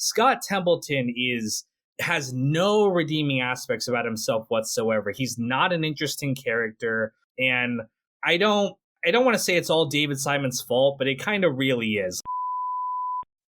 Scott Templeton has no redeeming aspects about himself whatsoever. He's not an interesting character, and I don't want to say it's all David Simon's fault, but it kind of really is.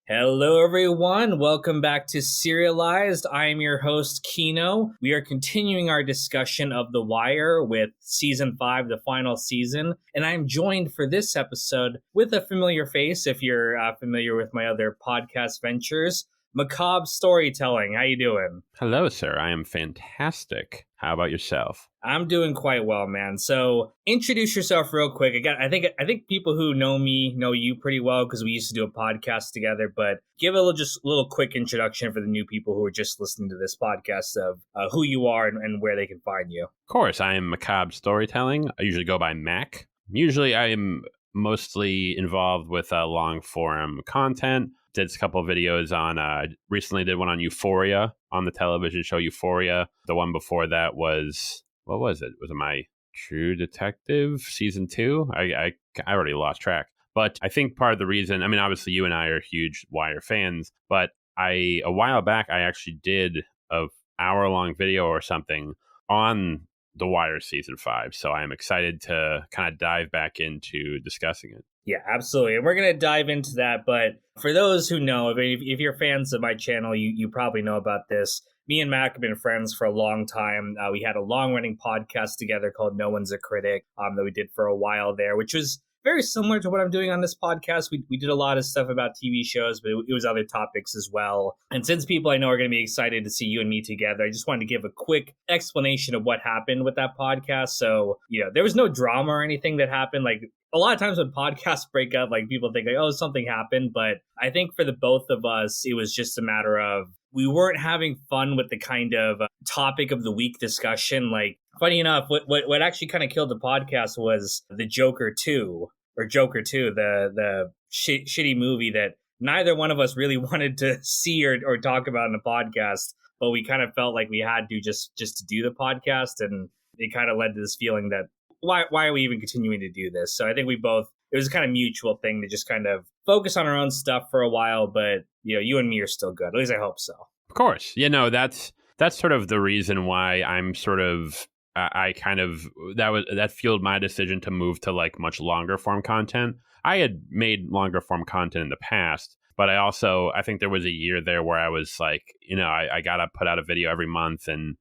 Hello, everyone. Welcome back to Serialized. I am your host, Kino. We are continuing our discussion of The Wire with Season 5, the final season. And I'm joined for this episode with a familiar face, if you're familiar with my other podcast ventures, Macabre Storytelling. How you doing? Hello, sir. I am fantastic. How about yourself? I'm doing quite well, man. So introduce yourself real quick. Again, I think people who know me know you pretty well because we used to do a podcast together, but give a little quick introduction for the new people who are just listening to this podcast of who you are and where they can find you. Of course, I am Macabre Storytelling. I usually go by Mac. Usually I am mostly involved with long form content. Did a couple of videos on, recently did one on Euphoria, on the television show Euphoria. The one before that was, what was it? Was it My True Detective season 2? I already lost track. But I think part of the reason, I mean, obviously you and I are huge Wire fans, but a while back, I actually did an hour-long video or something on The Wire season 5. So I am excited to kind of dive back into discussing it. Yeah, absolutely. And we're going to dive into that. But for those who know, if you're fans of my channel, you probably know about this. Me and Mac have been friends for a long time. We had a long-running podcast together called No One's a Critic that we did for a while there, which was very similar to what I'm doing on this podcast. We did a lot of stuff about TV shows, but it was other topics as well. And since people I know are going to be excited to see you and me together, I just wanted to give a quick explanation of what happened with that podcast. So, there was no drama or anything that happened. Like, a lot of times when podcasts break up, like people think like, oh, something happened. But I think for the both of us, it was just a matter of we weren't having fun with the kind of topic of the week discussion. Like, funny enough, what actually kind of killed the podcast was the Joker 2, the shitty movie that neither one of us really wanted to see or talk about in the podcast. But we kind of felt like we had to just to do the podcast. And it kind of led to this feeling that, why are we even continuing to do this? So I think it was a kind of mutual thing to just kind of focus on our own stuff for a while, but you and me are still good. At least I hope so. Of course. That's sort of the reason why I'm sort of, that fueled my decision to move to like much longer form content. I had made longer form content in the past, but I think there was a year there where I was like, I got to put out a video every month, and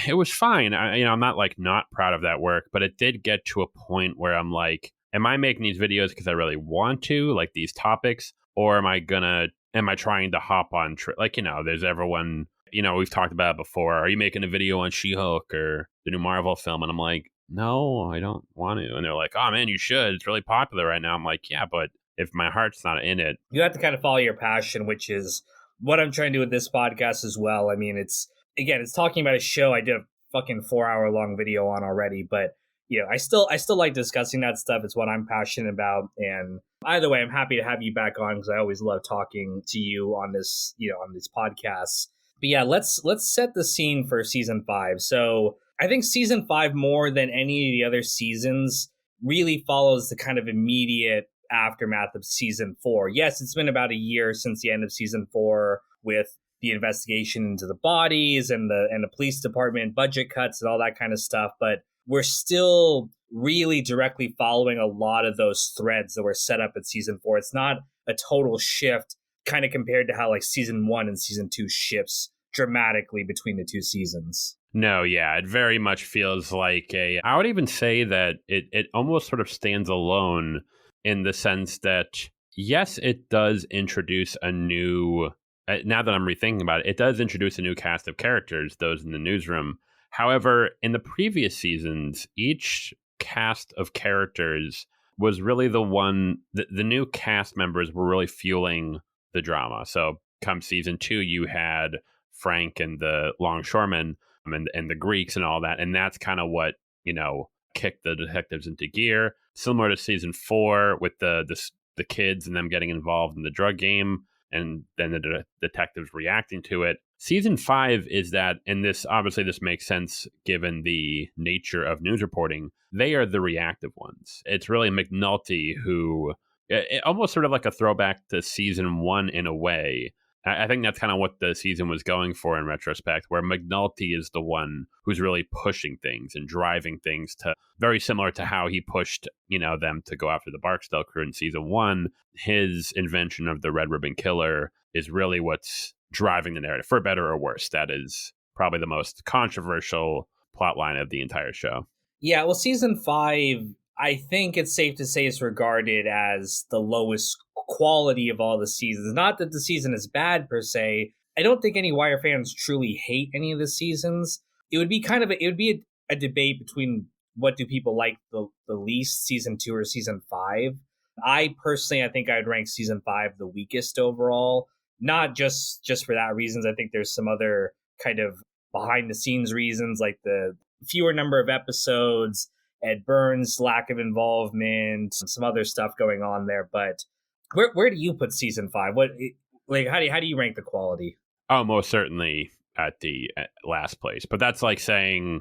it was fine. I'm not like not proud of that work, but it did get to a point where I'm like, am I making these videos because I really want to, like these topics, or am I trying to hop on, there's everyone, we've talked about it before. Are you making a video on She-Hulk or the new Marvel film? And I'm like, no, I don't want to. And they're like, oh man, you should. It's really popular right now. I'm like, yeah, but if my heart's not in it. You have to kind of follow your passion, which is what I'm trying to do with this podcast as well. I mean, it's talking about a show I did a fucking 4-hour-long video on already, but I still like discussing that stuff. It's what I'm passionate about, and either way, I'm happy to have you back on because I always love talking to you on this, on these podcasts. But yeah, let's set the scene for season 5. So I think season 5, more than any of the other seasons, really follows the kind of immediate aftermath of season 4. Yes, it's been about a year since the end of season 4 with the investigation into the bodies and the police department budget cuts and all that kind of stuff. But we're still really directly following a lot of those threads that were set up at season 4. It's not a total shift kind of compared to how like season 1 and season 2 shifts dramatically between the two seasons. No, yeah, it very much feels like I would even say that it almost sort of stands alone in the sense that, yes, it does introduce a new, now that I'm rethinking about it, it does introduce a new cast of characters, those in the newsroom. However, in the previous seasons, each cast of characters was really the new cast members were really fueling the drama. So come season 2, you had Frank and the longshoremen and the Greeks and all that. And that's kind of what, kicked the detectives into gear. Similar to season 4 with the kids and them getting involved in the drug game and then the detectives reacting to it. Season 5 is that, and this makes sense given the nature of news reporting, they are the reactive ones. It's really McNulty who, almost sort of like a throwback to season 1 in a way, I think that's kind of what the season was going for in retrospect, where McNulty is the one who's really pushing things and driving things to very similar to how he pushed, them to go after the Barksdale crew in season one. His invention of the Red Ribbon Killer is really what's driving the narrative, for better or worse. That is probably the most controversial plot line of the entire show. Yeah, well, season 5, I think it's safe to say, is regarded as the lowest quality of all the seasons. Not that the season is bad per se. I don't think any Wire fans truly hate any of the seasons. It would be a debate between what do people like the least, season 2 or season 5. I think I'd rank season 5 the weakest overall. Not just for that reasons. I think there's some other kind of behind the scenes reasons, like the fewer number of episodes, Ed Burns' lack of involvement, some other stuff going on there. But where do you put season 5? How do you rank the quality? Oh, most certainly at the last place. But that's like saying,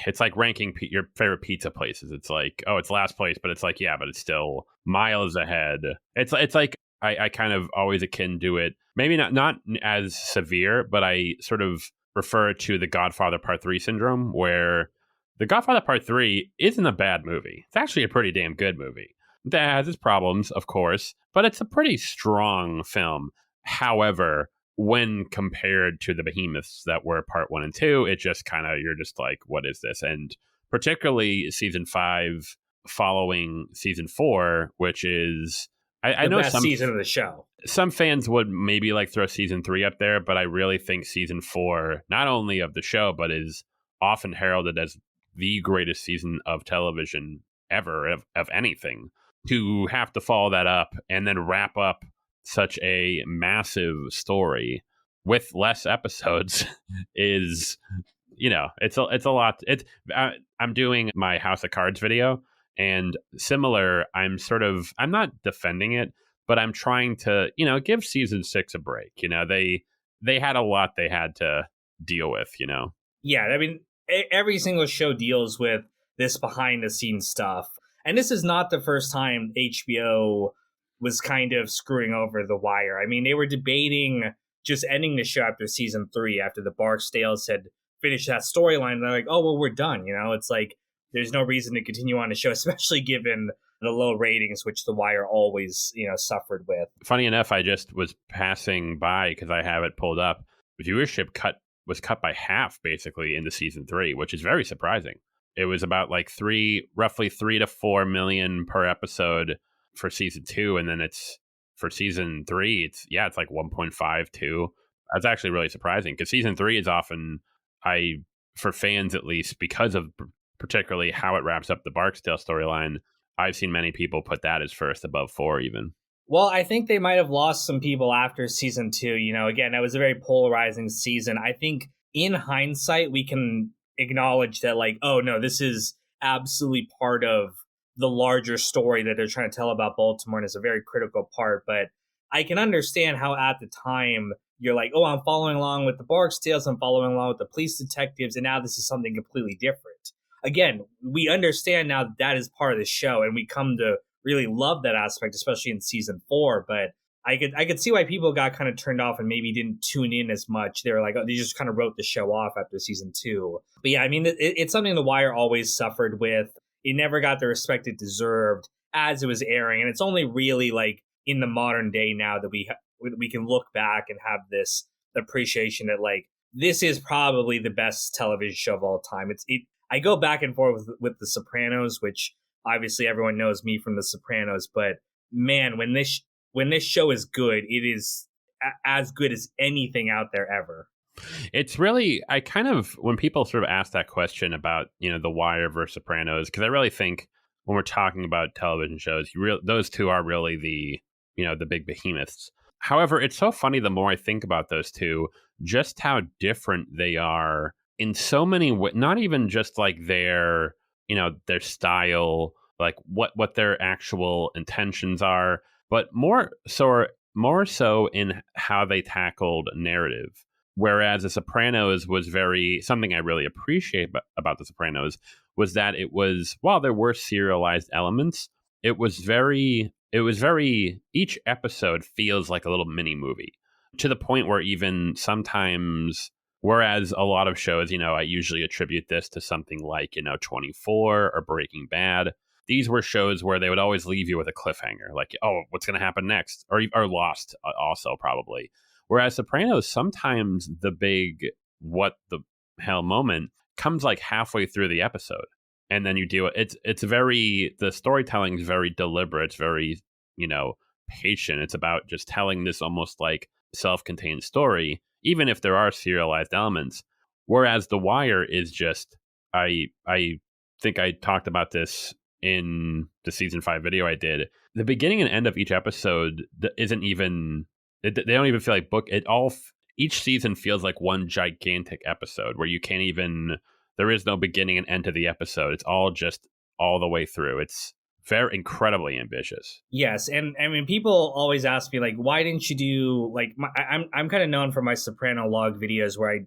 it's like ranking your favorite pizza places. It's like, oh, it's last place, but it's like, yeah, but it's still miles ahead. It's like I kind of always akin to it. Maybe not as severe, but I sort of refer to the Godfather Part 3 syndrome, where the Godfather Part 3 isn't a bad movie. It's actually a pretty damn good movie. That has its problems, of course, but it's a pretty strong film. However, when compared to the behemoths that were Part 1 and 2, it just kind of, you're just like, what is this? And particularly season 5 following season 4, which is, I know best season of the show. Some fans would maybe like throw season 3 up there, but I really think season 4, not only of the show, but is often heralded as the greatest season of television ever, of anything. To have to follow that up and then wrap up such a massive story with less episodes is, it's a lot. I'm doing my House of Cards video, and similar, I'm not defending it, but I'm trying to, give season 6 a break. They had a lot they had to deal with, Yeah, I mean, every single show deals with this behind the scenes stuff. And this is not the first time HBO was kind of screwing over The Wire. I mean, they were debating just ending the show after season 3, after the Barksdales had finished that storyline. They're like, oh, well, we're done. It's like, there's no reason to continue on the show, especially given the low ratings, which The Wire always, suffered with. Funny enough, I just was passing by because I have it pulled up. Viewership was cut by half basically into season 3, which is very surprising. It was about like roughly 3 to 4 million per episode for season 2, and then it's for season 3, it's like 1.52. That's actually really surprising, because season 3 is often, for fans at least, because of particularly how it wraps up the Barksdale storyline, I've seen many people put that as first, above 4 even. Well, I think they might have lost some people after season 2. Again, that was a very polarizing season. I think in hindsight, we can acknowledge that, like, oh no, this is absolutely part of the larger story that they're trying to tell about Baltimore, and is a very critical part. But I can understand how at the time you're like, oh, I'm following along with the Barksdales, I'm following along with the police detectives, and now this is something completely different. Again, we understand now that is part of the show, and we come to really love that aspect, especially in season 4. But I could see why people got kind of turned off and maybe didn't tune in as much. They were like, oh, they just kind of wrote the show off after season 2. But yeah, I mean, it's something The Wire always suffered with. It never got the respect it deserved as it was airing, and it's only really like in the modern day now that we can look back and have this appreciation that, like, this is probably the best television show of all time. I go back and forth with The Sopranos, which obviously everyone knows me from The Sopranos, but man, when this show is good, it is as good as anything out there ever. It's really, I kind of, when people sort of ask that question about, The Wire versus Sopranos, because I really think when we're talking about television shows, those two are really the big behemoths. However, it's so funny, the more I think about those two, just how different they are in so many ways. Not even just like their style, like what their actual intentions are, but more so in how they tackled narrative. Whereas The Sopranos was something I really appreciate about The Sopranos was that it was, while there were serialized elements, it was very, each episode feels like a little mini movie. to the point where even sometimes, whereas a lot of shows, I usually attribute this to something like, 24 or Breaking Bad. These were shows where they would always leave you with a cliffhanger, like, oh, what's going to happen next? Or Lost also probably. Whereas Sopranos, sometimes the big what the hell moment comes like halfway through the episode. And then you do it. The storytelling is very deliberate. It's very, patient. It's about just telling this almost like self-contained story, even if there are serialized elements. Whereas The Wire is just, I think I talked about this in the season 5 video I did. The beginning and end of each episode isn't even, they don't even feel like book. Each season feels like one gigantic episode where you can't even, there is no beginning and end to the episode. It's all just all the way through. It's very incredibly ambitious. Yes, and I mean, people always ask me like, why didn't you do like? I'm kind of known for my Soprano log videos where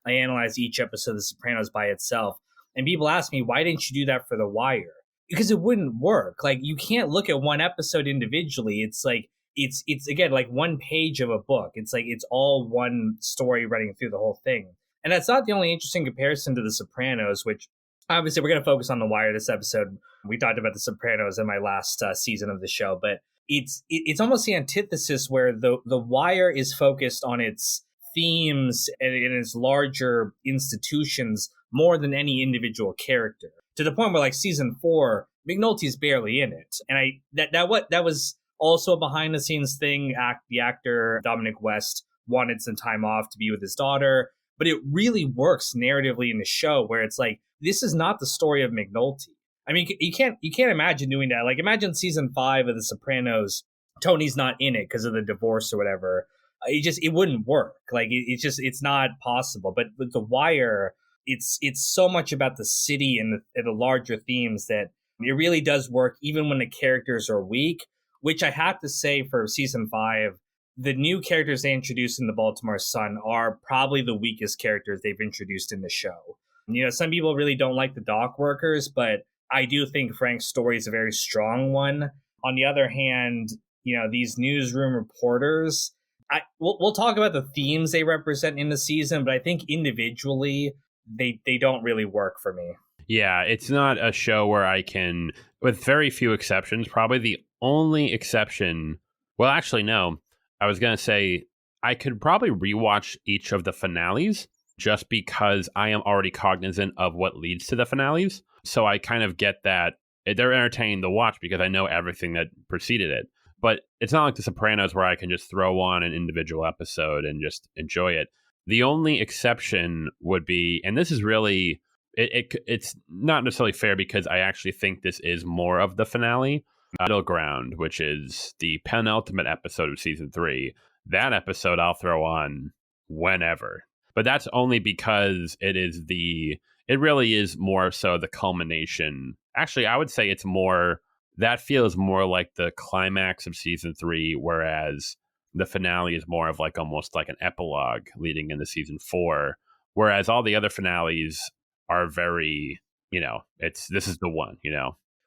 I analyzed each episode of The Sopranos by itself, and people ask me why didn't you do that for The Wire? Because it wouldn't work. Like you can't look at one episode individually. It's like it's again like one page of a book. It's like it's all one story running through the whole thing. And that's not the only interesting comparison to The Sopranos, which obviously we're going to focus on The Wire this episode. We talked about The Sopranos in my last season of the show, but it's almost the antithesis where the Wire is focused on its themes and its larger institutions more than any individual character, to the point where like season 4, McNulty's barely in it. And that was also a behind the scenes thing. The actor Dominic West wanted some time off to be with his daughter, but it really works narratively in the show where it's like, this is not the story of McNulty. I mean, you can't imagine doing that. Like, imagine season 5 of The Sopranos, Tony's not in it because of the divorce or whatever. It wouldn't work. Like, it's not possible. But with The Wire, it's so much about the city and the larger themes that it really does work, even when the characters are weak. Which I have to say, for season 5, the new characters they introduced in The Baltimore Sun are probably the weakest characters they've introduced in the show. Some people really don't like the dock workers, but I do think Frank's story is a very strong one. On the other hand, these newsroom reporters, we'll talk about the themes they represent in the season, but I think individually they don't really work for me. Yeah, it's not a show where I can, with very few exceptions, probably the only exception, well, actually, no, I was going to say I could probably rewatch each of the finales just because I am already cognizant of what leads to the finales. So I kind of get that they're entertaining to watch because I know everything that preceded it. But it's not like The Sopranos where I can just throw on an individual episode and just enjoy it. The only exception would be, and this is really, it's not necessarily fair because I actually think this is more of the finale, Middle Ground, which is the penultimate episode of season 3. That episode I'll throw on whenever. But that's only because it really is more so the culmination. Actually, I would say that feels more like the climax of season 3, whereas the finale is more of like almost like an epilogue leading into season 4. Whereas all the other finales are very, this is the one,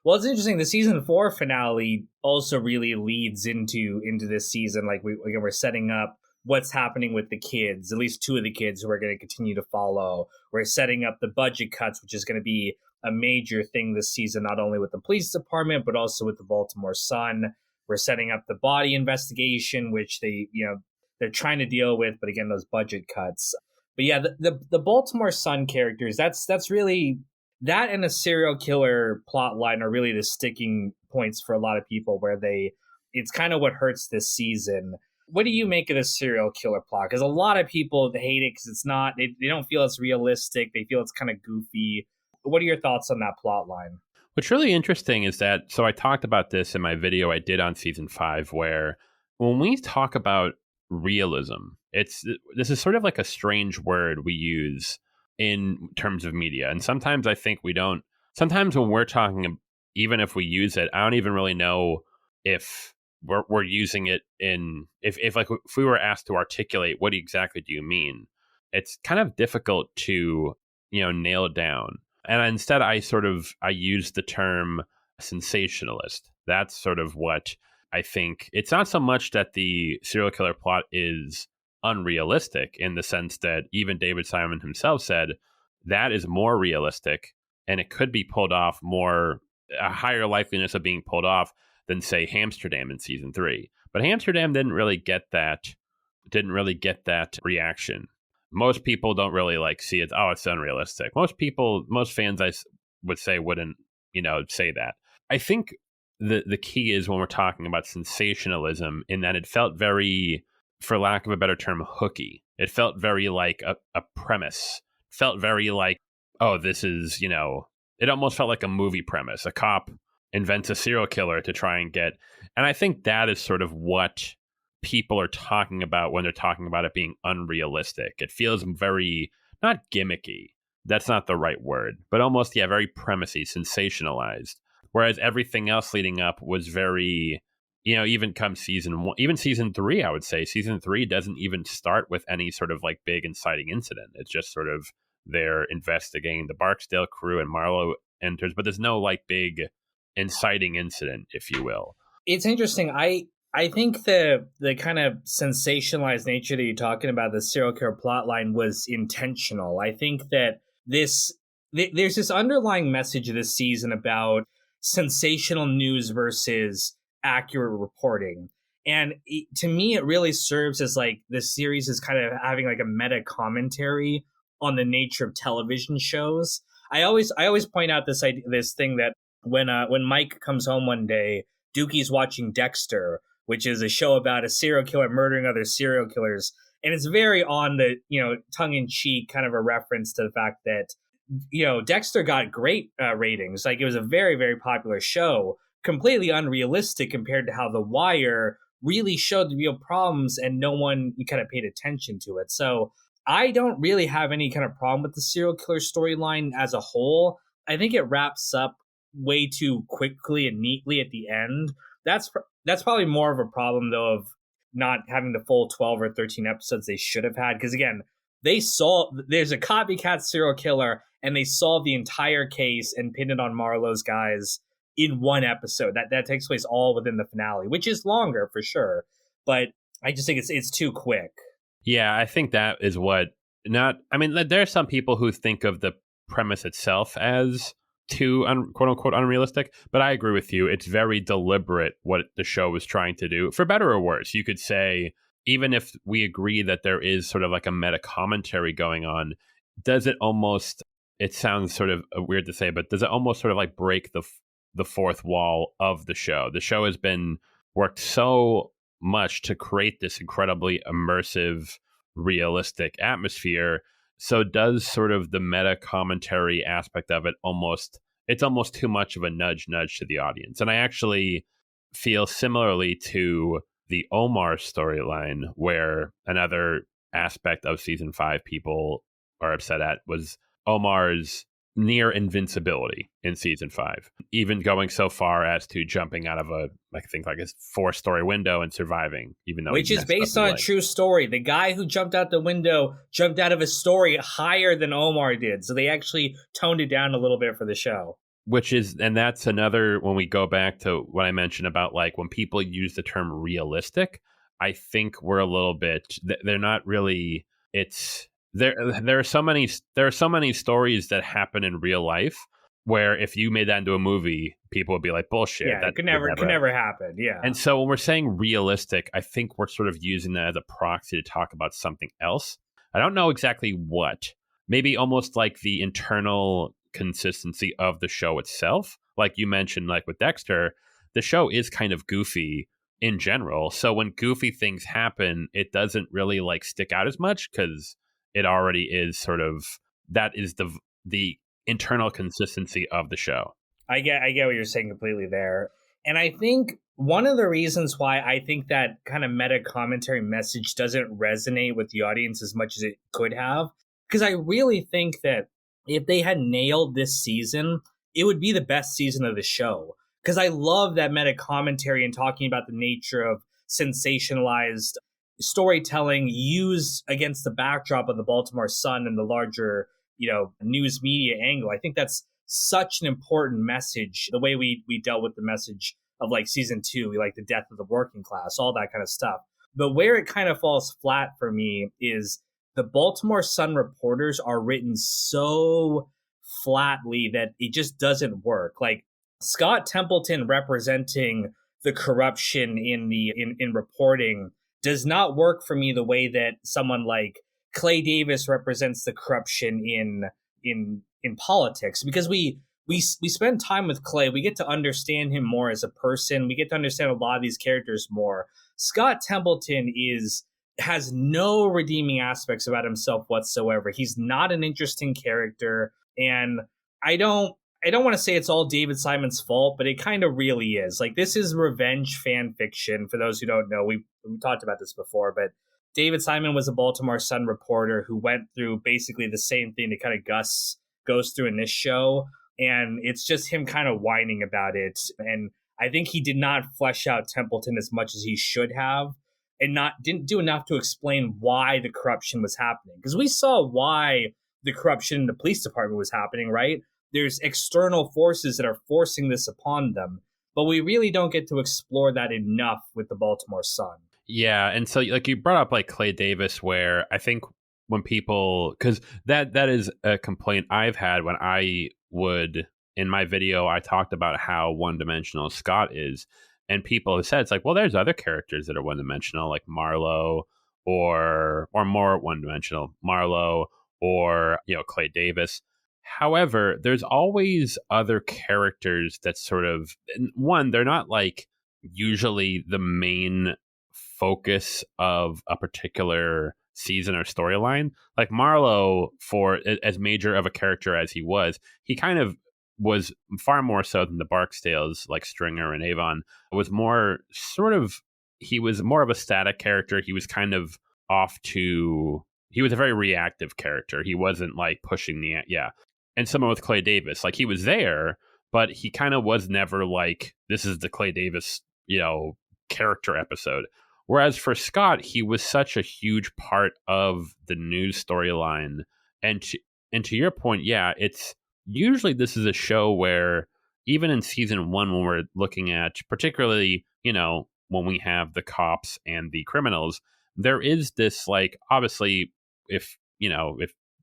Well, it's interesting. The season 4 finale also really leads into this season. Like we're setting up what's happening with the kids, at least 2 of the kids who are going to continue to follow. We're setting up the budget cuts, which is going to be a major thing this season, not only with the police department, but also with the Baltimore Sun. We're setting up the body investigation, which they're trying to deal with, but again, those budget cuts. But yeah, the Baltimore Sun characters, that's really, that and a serial killer plot line are really the sticking points for a lot of people, where it's kind of what hurts this season. What do you make of the serial killer plot? Because a lot of people hate it because it's not, they don't feel it's realistic. They feel it's kind of goofy. What are your thoughts on that plot line? What's really interesting is that, so I talked about this in my video I did on season 5, where when we talk about realism, this is sort of like a strange word we use in terms of media. And sometimes I think sometimes when we're talking, even if we use it, I don't even really know if we're using it if we were asked to articulate what exactly do you mean, it's kind of difficult to nail it down. And instead I use the term sensationalist. That's sort of what I think it's not so much that the serial killer plot is unrealistic in the sense that even David Simon himself said that is more realistic and it could be pulled off more, a higher likeliness of being pulled off than say Amsterdam in season 3. But Amsterdam didn't really get that reaction. Most people don't really like see it. Oh, it's unrealistic. Most fans would say wouldn't, say that. I think the key is when we're talking about sensationalism in that it felt very, for lack of a better term, hooky. It felt very like a premise. Felt very like, oh, this is, it almost felt like a movie premise. A cop invents a serial killer to try and get, and I think that is sort of what people are talking about when they're talking about it being unrealistic. It feels very, not gimmicky. That's not the right word, but almost, yeah, very premisey, sensationalized. Whereas everything else leading up was very, even come season 1, even season 3, I would say season 3 doesn't even start with any sort of like big inciting incident. It's just sort of they're investigating the Barksdale crew and Marlowe enters, but there's no like big inciting incident, if you will. It's interesting. I think the kind of sensationalized nature that you're talking about, the serial killer plotline, was intentional. I think that there's this underlying message of this season about sensational news versus accurate reporting. And to me, it really serves as like the series is kind of having like a meta commentary on the nature of television shows. I always point out this thing that when Mike comes home one day, Dookie's watching Dexter, which is a show about a serial killer murdering other serial killers. And it's very on the, tongue-in-cheek kind of a reference to the fact that, Dexter got great ratings. Like, it was a very, very popular show, completely unrealistic compared to how The Wire really showed the real problems and no one kind of paid attention to it. So I don't really have any kind of problem with the serial killer storyline as a whole. I think it wraps up way too quickly and neatly at the end. That's probably more of a problem, though, of not having the full 12 or 13 episodes they should have had. Because, again, there's a copycat serial killer, and they solved the entire case and pinned it on Marlowe's guys in one episode. That takes place all within the finale, which is longer for sure. But I just think it's too quick. Yeah, I think that is there are some people who think of the premise itself as too quote unquote unrealistic, but I agree with you. It's very deliberate what the show was trying to do, for better or worse. You could say, even if we agree that there is sort of like a meta commentary going on, it sounds sort of weird to say, but does it almost sort of like break the fourth wall of the show? The show has been worked so much to create this incredibly immersive, realistic atmosphere. So does sort of the meta commentary aspect of it it's almost too much of a nudge to the audience. And I actually feel similarly to the Omar storyline, where another aspect of season 5 people are upset at was Omar's near invincibility in season 5, even going so far as to jumping out of a 4-story window and surviving, even though which is based on a true story. The guy who jumped out the window jumped out of a story higher than Omar did, so they actually toned it down a little bit for the show. And that's another, when we go back to what I mentioned about like when people use the term realistic, I think we're a little bit, they're not really, there are so many stories that happen in real life where if you made that into a movie, people would be like, bullshit. Yeah, that could never happen. Yeah. And so when we're saying realistic, I think we're sort of using that as a proxy to talk about something else. I don't know exactly what. Maybe almost like the internal consistency of the show itself. Like you mentioned, like with Dexter, the show is kind of goofy in general. So when goofy things happen, it doesn't really like stick out as much because it already is sort of, that is the internal consistency of the show. I get what you're saying completely there. And I think one of the reasons why I think that kind of meta commentary message doesn't resonate with the audience as much as it could have, because I really think that if they had nailed this season, it would be the best season of the show. Because I love that meta commentary and talking about the nature of sensationalized storytelling used against the backdrop of the Baltimore Sun and the larger, news media angle. I think that's such an important message, the way we dealt with the message of like season 2, like the death of the working class, all that kind of stuff. But where it kind of falls flat for me is the Baltimore Sun reporters are written so flatly that it just doesn't work. Like Scott Templeton representing the corruption in reporting does not work for me the way that someone like Clay Davis represents the corruption in politics, because we spend time with Clay. We get to understand him more as a person. We get to understand a lot of these characters more. Scott Templeton has no redeeming aspects about himself whatsoever. He's not an interesting character, and I don't want to say it's all David Simon's fault, but it kind of really is. Like, this is revenge fan fiction. For those who don't know, we talked about this before, but David Simon was a Baltimore Sun reporter who went through basically the same thing that kind of Gus goes through in this show. And it's just him kind of whining about it. And I think he did not flesh out Templeton as much as he should have, and didn't do enough to explain why the corruption was happening. Because we saw why the corruption in the police department was happening, right? There's external forces that are forcing this upon them. But we really don't get to explore that enough with the Baltimore Sun. Yeah, and so like you brought up like Clay Davis, where I think when people, because that is a complaint I've had when I would, in my video, I talked about how one-dimensional Scott is, and people have said it's like, well, there's other characters that are one-dimensional, like Marlowe, or more one-dimensional, Marlowe, or Clay Davis. However, there's always other characters that sort of, one, they're not like usually the main focus of a particular season or storyline. Like Marlowe, for as major of a character as he was, he kind of was far more so than the Barksdales, like Stringer and Avon. Was more sort of, he was more of a static character. He was kind of he was a very reactive character. He wasn't like pushing yeah. And similar with Clay Davis, like he was there, but he kind of was never like, this is the Clay Davis, character episode. Whereas for Scott, he was such a huge part of the news storyline. And to your point, yeah, it's usually this is a show where even in season 1, when we're looking at particularly, when we have the cops and the criminals, there is this, like, obviously, if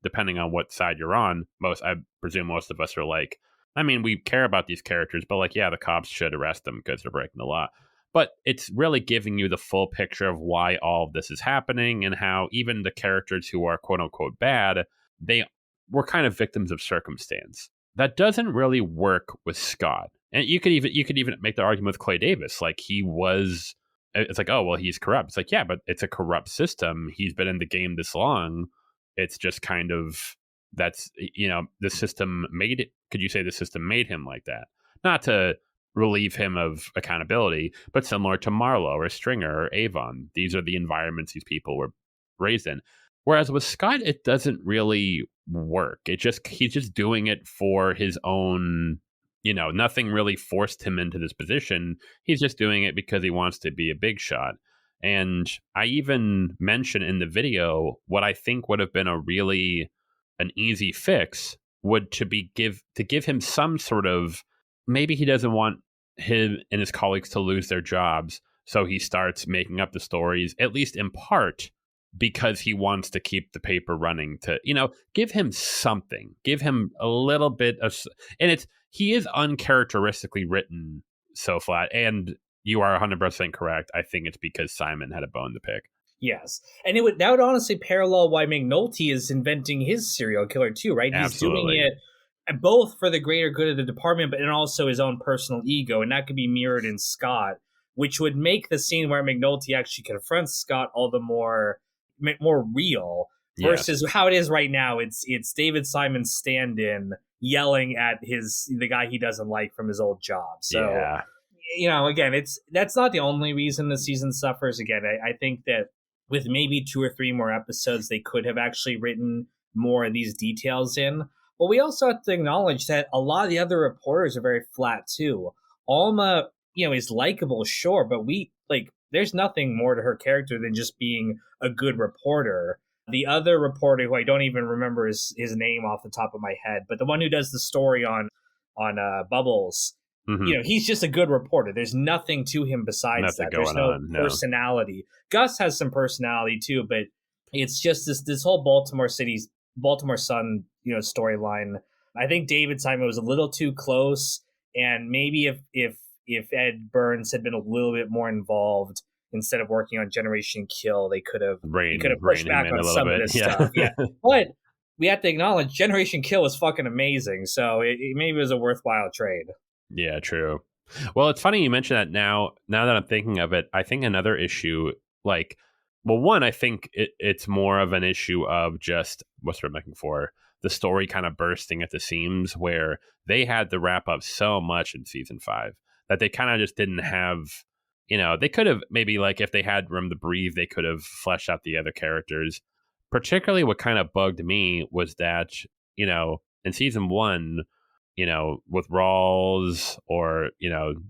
depending on what side you're on, I presume most of us are like, I mean, we care about these characters, but like, yeah, the cops should arrest them because they're breaking the law. But it's really giving you the full picture of why all of this is happening, and how even the characters who are quote unquote bad, they were kind of victims of circumstance. That doesn't really work with Scott. And you could even make the argument with Clay Davis. Like, it's like, oh, well, he's corrupt. It's like, yeah, but it's a corrupt system. He's been in the game this long. It's just kind of, that's, the system made it. Could you say the system made him like that? Not to relieve him of accountability, but similar to Marlowe or Stringer or Avon. These are the environments these people were raised in. Whereas with Scott, it doesn't really work. He's just doing it for his own, nothing really forced him into this position. He's just doing it because he wants to be a big shot. And I even mentioned in the video what I think would have been an easy fix would to give him some sort of, maybe he doesn't want him and his colleagues to lose their jobs, so he starts making up the stories, at least in part, because he wants to keep the paper running, to give him something, give him a little bit of, and he is uncharacteristically written so flat. And you are 100% correct. I think it's because Simon had a bone to pick. Yes. And that would honestly parallel why McNulty is inventing his serial killer too, right? Absolutely. He's doing it both for the greater good of the department, but also his own personal ego. And that could be mirrored in Scott, which would make the scene where McNulty actually confronts Scott all the more real, versus how it is right now. It's David Simon's stand-in yelling at the guy he doesn't like from his old job. So, again, that's not the only reason the season suffers. Again, I think that with maybe 2 or 3 more episodes, they could have actually written more of these details in. But we also have to acknowledge that a lot of the other reporters are very flat too. Alma, is likable, sure, but there's nothing more to her character than just being a good reporter. The other reporter, who I don't even remember his name off the top of my head, but the one who does the story on Bubbles, Hmm. he's just a good reporter. There's nothing to him besides Nothing that. There's going no on. No. personality. Gus has some personality too, but it's just this whole Baltimore Sun, storyline. I think David Simon was a little too close, and maybe if Ed Burns had been a little bit more involved instead of working on Generation Kill, he could have pushed Rein him back in on a little some of bit. this Yeah. stuff. Yeah, but we have to acknowledge Generation Kill was fucking amazing, so it maybe was a worthwhile trade. Yeah, true. Well, it's funny you mention that now. Now that I'm thinking of it, I think another issue, like, well, one, I think it's more of an issue of just what's what I'm looking for, the story kind of bursting at the seams, where they had to wrap up so much in season 5 that they kind of just didn't have. They could have maybe, like, if they had room to breathe, they could have fleshed out the other characters. Particularly, what kind of bugged me was that in season 1, with Rawls or,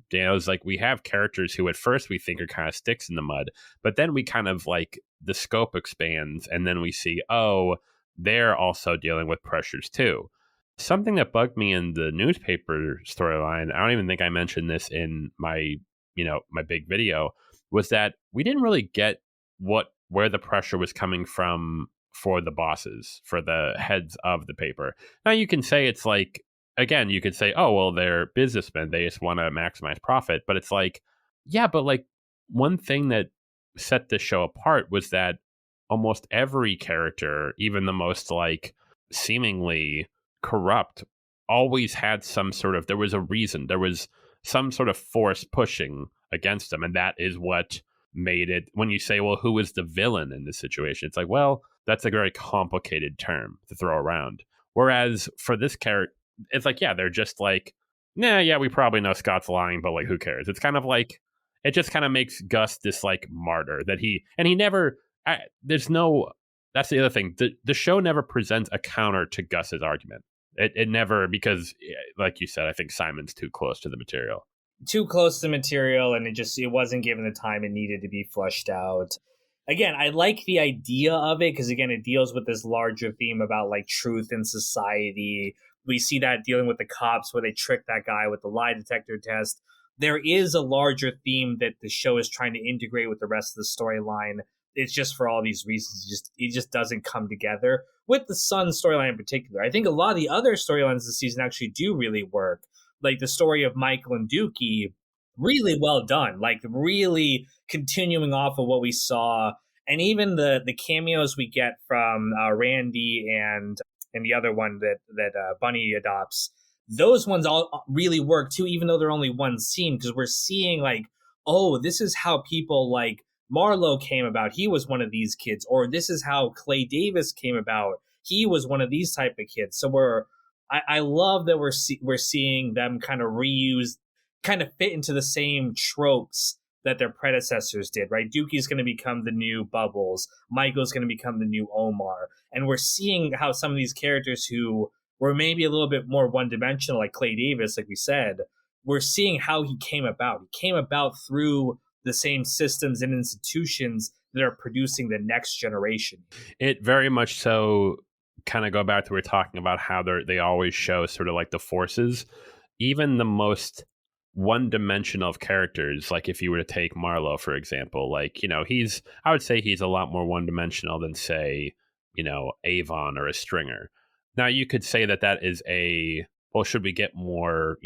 Daniels, like, we have characters who at first we think are kind of sticks in the mud, but then we kind of, like, the scope expands and then we see, oh, they're also dealing with pressures too. Something that bugged me in the newspaper storyline, I don't even think I mentioned this in my big video, was that we didn't really get where the pressure was coming from for the bosses, for the heads of the paper. Now you can say it's like, again, you could say, oh, well, they're businessmen. They just want to maximize profit. But it's like, yeah, but like one thing that set this show apart was that almost every character, even the most like seemingly corrupt, always had there was a reason. There was some sort of force pushing against them. And that is what made it, when you say, well, who is the villain in this situation? It's like, well, that's a very complicated term to throw around. Whereas for this character, it's like, yeah, they're just like, nah, yeah, we probably know Scott's lying, but like, who cares? It's kind of like, it just kind of makes Gus this like martyr that he never, there's no, that's the other thing. The show never presents a counter to Gus's argument. It never, because like you said, I think Simon's too close to the material. Too close to material, and it wasn't given the time it needed to be fleshed out. Again, I like the idea of it because, again, it deals with this larger theme about like truth in society. We see that dealing with the cops where they trick that guy with the lie detector test. There is a larger theme that the show is trying to integrate with the rest of the storyline. It's just for all these reasons, it just doesn't come together with the Sun storyline in particular. I think a lot of the other storylines this season actually do really work, like the story of Michael and Dookie, really well done. Like really continuing off of what we saw, and even the cameos we get from Randy and the other one that Bunny adopts. Those ones all really work too, even though they're only one scene, because we're seeing like, oh, this is how people like Marlowe came about. He was one of these kids, or this is how Clay Davis came about. He was one of these type of kids. So I love that we're seeing them kind of reuse, kind of fit into the same tropes that their predecessors did, right? Dookie's going to become the new Bubbles. Michael's going to become the new Omar. And we're seeing how some of these characters who were maybe a little bit more one-dimensional, like Clay Davis, like we said, we're seeing how he came about. He came about through the same systems and institutions that are producing the next generation. It very much so kind of go back to we're talking about how they always show sort of like the forces, even the most one-dimensional of characters. Like if you were to take Marlowe, for example, like, I would say he's a lot more one-dimensional than, say, Avon or a Stringer. Now you could say that is well, should we get more,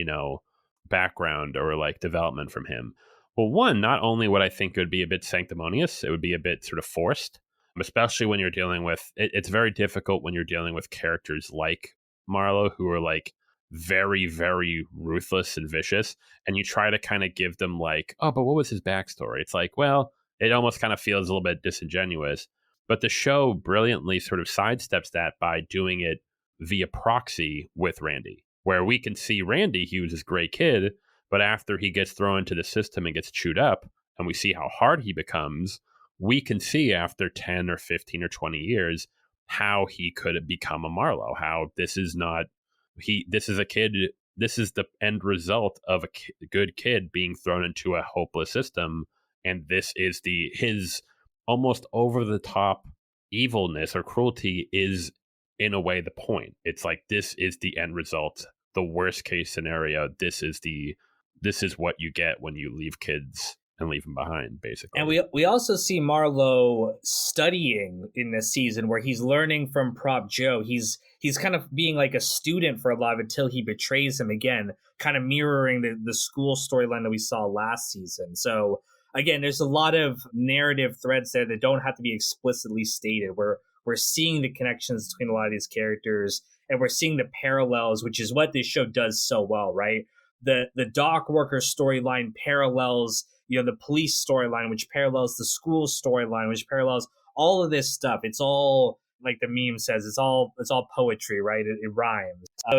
background or like development from him? Well, one, not only would I think it would be a bit sanctimonious, it would be a bit sort of forced, especially when you're dealing with it's very difficult when you're dealing with characters like Marlowe, who are like very, very ruthless and vicious, and you try to kind of give them like, oh, but what was his backstory? It's like, well, it almost kind of feels a little bit disingenuous. But the show brilliantly sort of sidesteps that by doing it via proxy with Randy, where we can see Randy, he was this great kid, but after he gets thrown into the system and gets chewed up, and we see how hard he becomes, we can see after 10 or 15 or 20 years how he could become a Marlowe, how this is a kid, this is the end result of a good kid being thrown into a hopeless system, and this is his almost over the top evilness or cruelty is in a way the point. It's like, this is the end result, the worst case scenario. This is the this is what you get when you leave kids and leave them behind, basically. And we also see Marlo studying in this season, where he's learning from Prop Joe. He's kind of being like a student for a lot of it until he betrays him again, kind of mirroring the school storyline that we saw last season. So again, there's a lot of narrative threads there that don't have to be explicitly stated. We're seeing the connections between a lot of these characters, and we're seeing the parallels, which is what this show does so well, right? The dock worker storyline parallels, the police storyline, which parallels the school storyline, which parallels all of this stuff. It's all, like the meme says, it's all poetry, right? It rhymes. So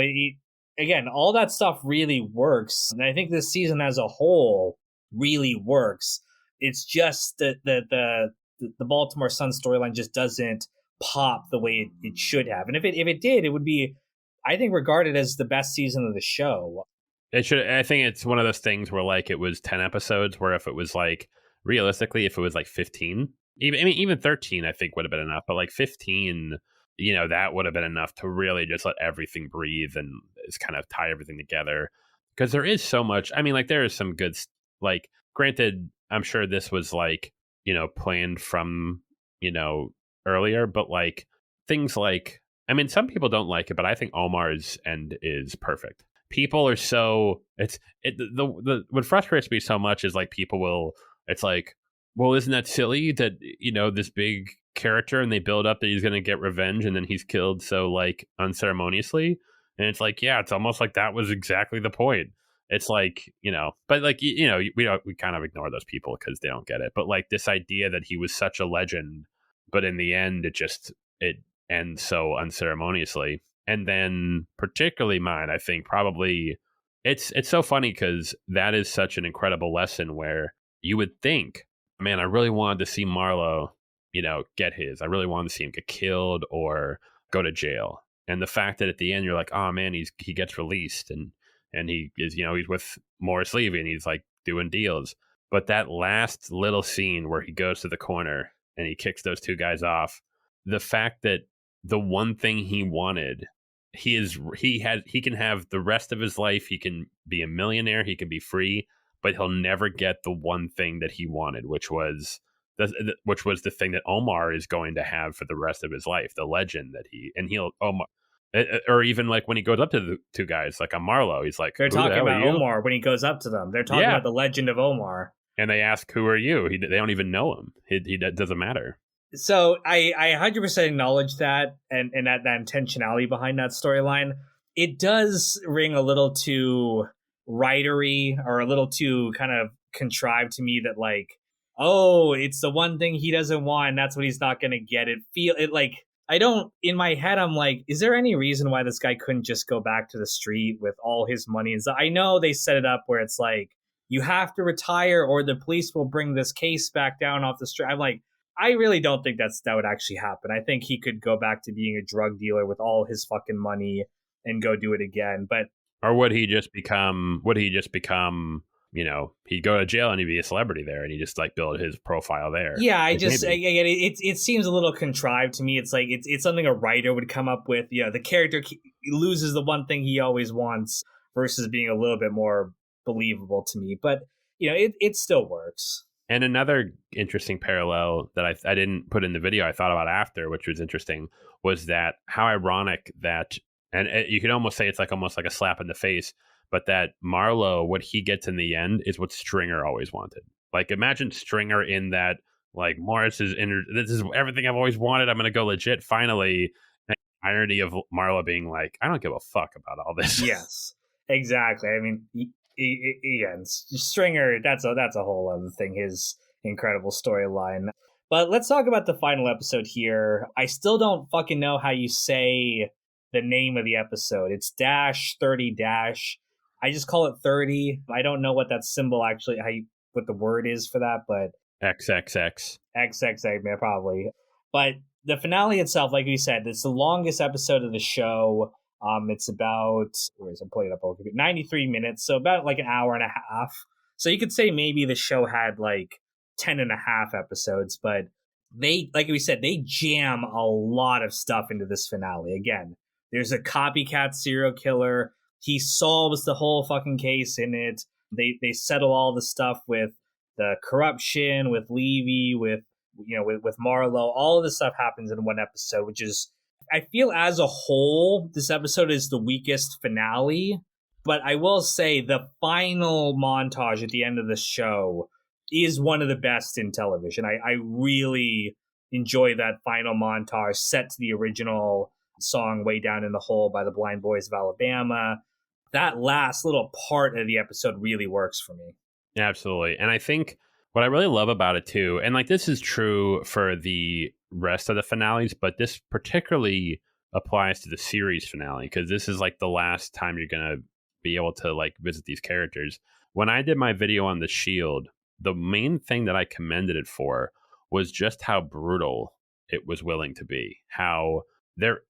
again, all that stuff really works, and I think this season as a whole really works. It's just that the Baltimore Sun storyline just doesn't pop the way it should have. And if it did, it would be, I think, regarded as the best season of the show. It should. I think it's one of those things where, like, it was 10 episodes, where if it was like, realistically, if it was like 15, even 13, I think would have been enough. But like 15, that would have been enough to really just let everything breathe and just kind of tie everything together. Because there is so much. I mean, like, there is some good, like, granted, I'm sure this was like, planned from, earlier, but like things like, I mean, some people don't like it, but I think Omar's end is perfect. People are so, what frustrates me so much is, like, it's like, well, isn't that silly that, this big character, and they build up that he's going to get revenge, and then he's killed so, like, unceremoniously. And it's like, yeah, it's almost like that was exactly the point. It's like, but like, we kind of ignore those people because they don't get it. But like, this idea that he was such a legend, but in the end, it ends so unceremoniously. And then particularly mine, I think probably it's so funny because that is such an incredible lesson where you would think, man, I really wanted to see Marlo, get his. I really wanted to see him get killed or go to jail. And the fact that at the end you're like, oh man, he gets released and he is, he's with Morris Levy and he's like doing deals. But that last little scene where he goes to the corner and he kicks those two guys off, the fact that the one thing he wanted, he can have the rest of his life, he can be a millionaire, he can be free, but he'll never get the one thing that he wanted, which was the thing that Omar is going to have for the rest of his life, the legend that Omar, or even like when he goes up to the two guys, like a Marlo, he's like, they're talking about Omar when he goes up to them. They're talking about the legend of Omar. And they ask, who are you? They don't even know him. He doesn't matter. So I 100% acknowledge that and that intentionality behind that storyline. It does ring a little too writery or a little too kind of contrived to me, that like, oh, it's the one thing he doesn't want, and that's what he's not going to get. In my head, I'm like, is there any reason why this guy couldn't just go back to the street with all his money? And so I know they set it up where it's like, you have to retire or the police will bring this case back down off the street. I'm like, I really don't think that would actually happen. I think he could go back to being a drug dealer with all his fucking money and go do it again. Or would he just become, he'd go to jail and he'd be a celebrity there and he just like build his profile there. Yeah, it seems a little contrived to me. It's like, it's something a writer would come up with. The character loses the one thing he always wants versus being a little bit more believable to me. But, it still works. And another interesting parallel that I didn't put in the video, I thought about after, which was interesting, was that how ironic that, and you could almost say it's like almost like a slap in the face, but that Marlo, what he gets in the end is what Stringer always wanted. Like, imagine Stringer in that, like, Morris is this is everything I've always wanted. I'm going to go legit finally. And the irony of Marlo being like, I don't give a fuck about all this. Yes, exactly. I mean, again, Stringer, that's a whole other thing, his incredible storyline. But let's talk about the final episode here. I still don't fucking know how you say the name of the episode. It's -30-. I just call it 30. I don't know what that symbol actually, what the word is for that, but XXX. XXX, man, probably. But the finale itself, like we said, it's the longest episode of the show. It's about, I'm pulling it up, 93 minutes, so about like an hour and a half. So you could say maybe the show had like 10 and a half episodes, but they, like we said, they jam a lot of stuff into this finale. Again, there's a copycat serial killer. He solves the whole fucking case in it. They settle all the stuff with the corruption, with Levy, with Marlowe. All of this stuff happens in one episode, which is, I feel as a whole, this episode is the weakest finale. But I will say the final montage at the end of the show is one of the best in television. I really enjoy that final montage set to the original song Way Down in the Hole by the Blind Boys of Alabama. That last little part of the episode really works for me. Absolutely. And I think what I really love about it too, and like this is true for the rest of the finales, but this particularly applies to the series finale because this is like the last time you're going to be able to like visit these characters. When I did my video on The Shield, the main thing that I commended it for was just how brutal it was willing to be. How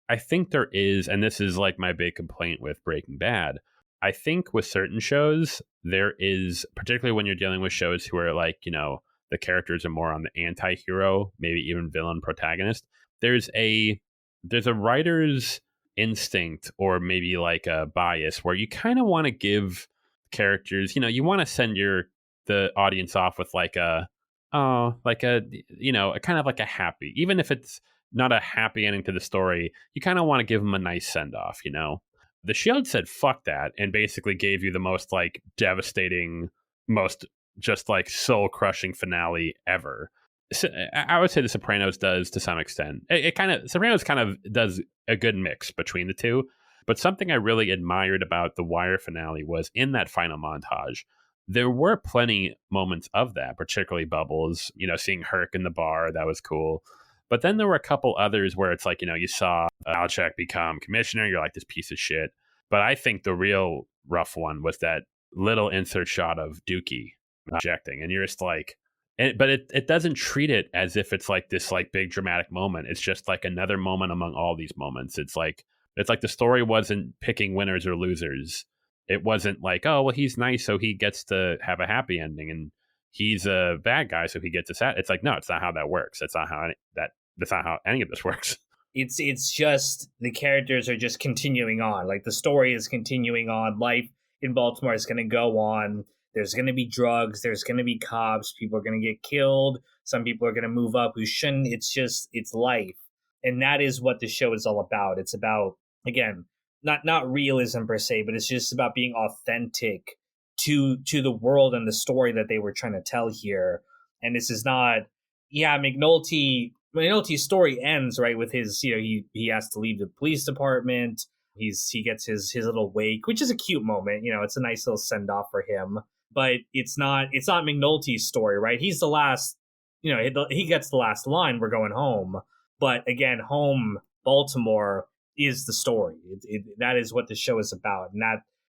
I think there is, and this is like my big complaint with Breaking Bad, I think with certain shows, there is, particularly when you're dealing with shows who are like, the characters are more on the anti-hero, maybe even villain protagonist. There's a writer's instinct or maybe like a bias where you kind of want to give characters, you want to send the audience off with like a kind of like a happy, even if it's not a happy ending to the story, you kind of want to give them a nice send off, The Shield said fuck that and basically gave you the most like devastating, most just like soul crushing finale ever. So, I would say The Sopranos does to some extent. Sopranos kind of does a good mix between the two. But something I really admired about the Wire finale was in that final montage, there were plenty moments of that, particularly Bubbles, seeing Herc in the bar. That was cool. But then there were a couple others where it's like, you saw Alchek become commissioner. You're like, this piece of shit. But I think the real rough one was that little insert shot of Dookie objecting. And you're just like, but it doesn't treat it as if it's like this like big dramatic moment. It's just like another moment among all these moments. It's like the story wasn't picking winners or losers. It wasn't like, oh, well, he's nice, so he gets to have a happy ending, and he's a bad guy, so he gets a sad. It's like, no, it's not how that works. That's not how any of this works. It's just the characters are just continuing on. Like the story is continuing on. Life in Baltimore is going to go on. There's going to be drugs. There's going to be cops. People are going to get killed. Some people are going to move up who shouldn't. It's life. And that is what the show is all about. It's about, again, not realism per se, but it's just about being authentic to the world and the story that they were trying to tell here. And this is not, McNulty's story ends right with his, he has to leave the police department. He gets his little wake, which is a cute moment. It's a nice little send off for him. But it's not McNulty's story, right? He's the last, he gets the last line. We're going home. But again, home Baltimore is the story. That is what the show is about, and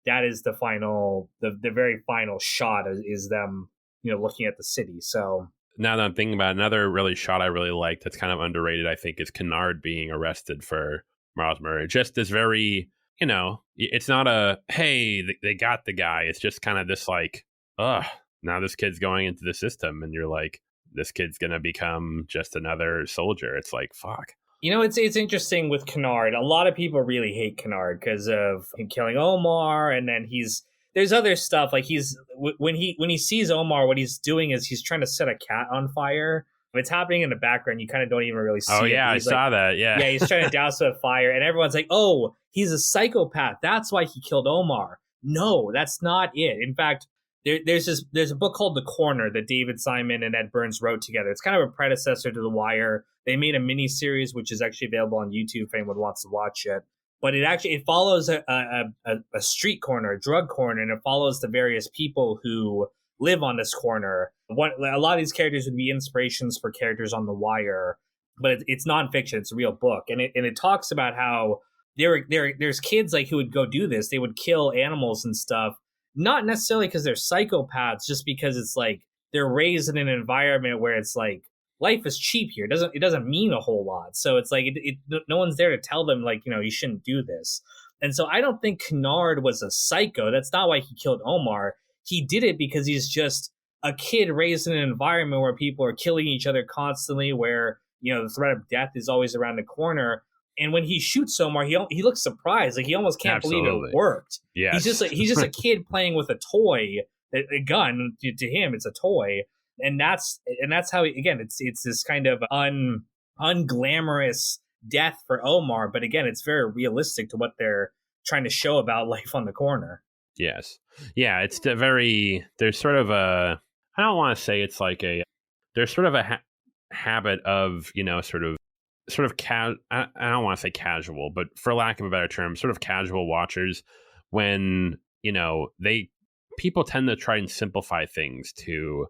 that is the final, the very final shot is them, looking at the city. So now that I'm thinking about it, another really shot I really liked that's kind of underrated, I think, is Kennard being arrested for Miles murder. Just this very, it's not a, hey, they got the guy. It's just kind of this like, now this kid's going into the system, and you're like, this kid's going to become just another soldier. It's like, fuck. It's interesting with Kennard. A lot of people really hate Kennard because of him killing Omar, and then there's other stuff like when he sees Omar, what he's doing is he's trying to set a cat on fire. If it's happening in the background, you kind of don't even really see it. Oh yeah, I saw that. Yeah, yeah, he's trying to douse it with fire, and everyone's like, "Oh, he's a psychopath. That's why he killed Omar." No, that's not it. In fact, there's a book called The Corner that David Simon and Ed Burns wrote together. It's kind of a predecessor to The Wire. They made a mini series which is actually available on YouTube if anyone wants to watch it. But it follows a street corner, a drug corner, and it follows the various people who live on this corner. A lot of these characters would be inspirations for characters on The Wire, but it's nonfiction. It's a real book, and it talks about how there's kids like who would go do this. They would kill animals and stuff, not necessarily because they're psychopaths, just because it's like they're raised in an environment where it's like life is cheap here. It doesn't mean a whole lot. So it's like no one's there to tell them like, you shouldn't do this. And so I don't think Kennard was a psycho. That's not why he killed Omar. He did it because he's just a kid raised in an environment where people are killing each other constantly, where, the threat of death is always around the corner. And when he shoots Omar, he looks surprised. Like he almost can't believe it worked. Yeah. He's just a kid playing with a toy A gun to him, it's a toy, and that's how again it's this kind of unglamorous death for Omar, but again, it's very realistic to what they're trying to show about life on the corner. Yes. Yeah, it's very, there's sort of a, I don't want to say it's like a, there's sort of a habit of, sort of I don't want to say casual, but for lack of a better term, sort of casual watchers when, people tend to try and simplify things to